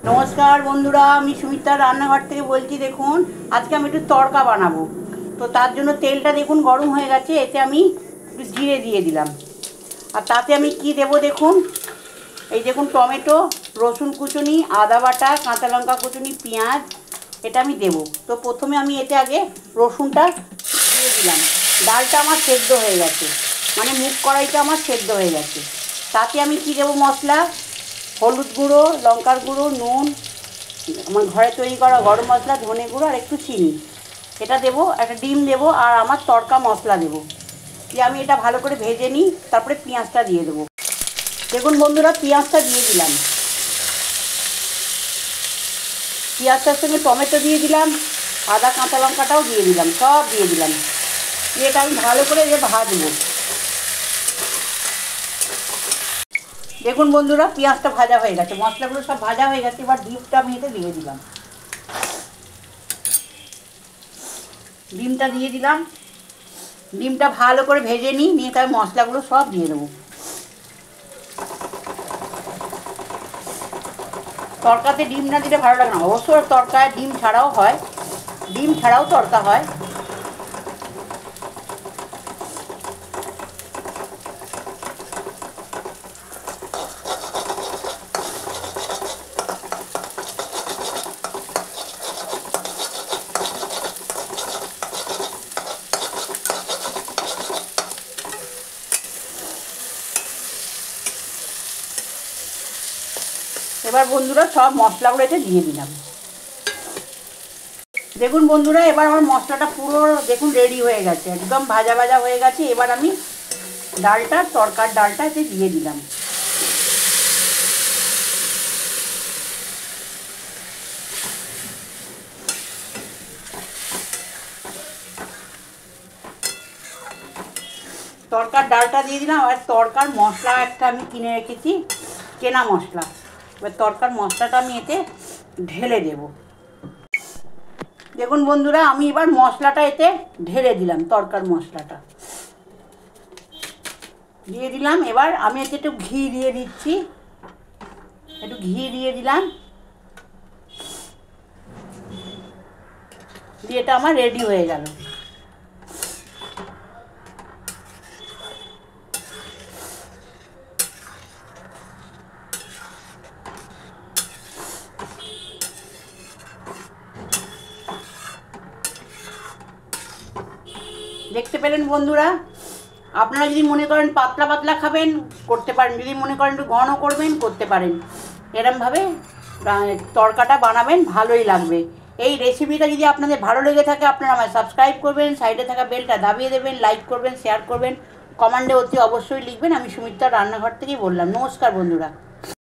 नमस्कार बंधुरा सुमित्रा रान्नाघर থেকে বলছি। দেখুন আজকে আমি একটু তড়কা বানাবো। তো তার জন্য তেলটা দেখুন গরম হয়ে গেছে। এতে আমি একটু জিরে দিয়ে দিলাম। আর তাতে আমি কি দেব দেখুন, এই দেখুন টমেটো, রসুন কুচুনি, আদা বাটা, কাঁচা লঙ্কা কুচুনি, পেঁয়াজ, এটা আমি দেব। তো প্রথমে আমি এতে আগে রসুনটা দিয়ে দিলাম। ডালটা আমার সেদ্ধ হয়ে গেছে, মানে মুগ কড়াইটা আমার সেদ্ধ হয়ে গেছে। তাতে আমি কি দেব মশলা, হলুদ গুঁড়ো, লঙ্কার গুঁড়ো, নুন, আমার ঘরে তৈরি করা গরম মশলা, ধনে গুঁড়ো আর একটু চিনি, এটা দেবো। একটা ডিম দেবো আর আমার তড়কা মশলা দেবো। দিয়ে আমি এটা ভালো করে ভেজে নিই, তারপরে পেঁয়াজটা দিয়ে দেবো। দেখুন বন্ধুরা, পেঁয়াজটা দিয়ে দিলাম। পেঁয়াজটার সঙ্গে টমেটো দিয়ে দিলাম, আদা কাঁচা লঙ্কাটাও দিয়ে দিলাম, সব দিয়ে দিলাম। দিয়ে এটা আমি ভালো করে ভাজবো। দেখুন বন্ধুরা, পেঁয়াজটা ভাজা হয়ে গেছে, মশলাগুলো সব ভাজা হয়ে গেছে। এবার ডিমটা আমি এতে দিয়ে দিলাম। ডিমটা দিয়ে দিলাম। ডিমটা ভালো করে ভেজে নিই, নিয়ে তার মশলাগুলো সব দিয়ে দেবো। তড়কাতে ডিম না দিলে ভালো লাগে না। অবশ্য তড়কায় ডিম ছাড়াও হয়, ডিম ছাড়াও তড়কা হয়। এবার বন্ধুরা সব মশলাগুলো এতে দিয়ে দিলাম। দেখুন বন্ধুরা, এবার আমার মশলাটা পুরো দেখুন রেডি হয়ে গেছে, একদম ভাজা ভাজা হয়ে গেছে। এবার আমি ডালটা, তড়কার ডালটা এতে দিয়ে দিলাম। তড়কার ডালটা দিয়ে দিলাম। আর তড়কার মশলা একটা আমি কিনে রেখেছি, কেনা মশলা। এবার তড়কার মশলাটা আমি এতে ঢেলে দেব। দেখুন বন্ধুরা, আমি এবার মশলাটা এতে ঢেলে দিলাম। তড়কার মশলাটা দিয়ে দিলাম। এবার আমি এতে একটু ঘি দিয়ে দিচ্ছি, একটু ঘি দিয়ে দিলাম। দিয়ে এটা আমার রেডি হয়ে গেল। দেখতে পেলেন বন্ধুরা, আপনারা যদি মনে করেন পাতলা পাতলা খাবেন করতে পারেন, যদি মনে করেন একটু ঘন করবেন করতে পারেন। এরমভাবে তড়কাটা বানাবেন, ভালোই লাগবে। এই রেসিপিটা যদি আপনাদের ভালো লেগে থাকে, আপনারা আমায় সাবস্ক্রাইব করবেন, সাইডে থাকা বেলটা দাবিয়ে দেবেন, লাইক করবেন, শেয়ার করবেন, কমেন্টে অতি অবশ্যই লিখবেন। আমি সুমিত্রা রান্নাঘর থেকেই বললাম। নমস্কার বন্ধুরা।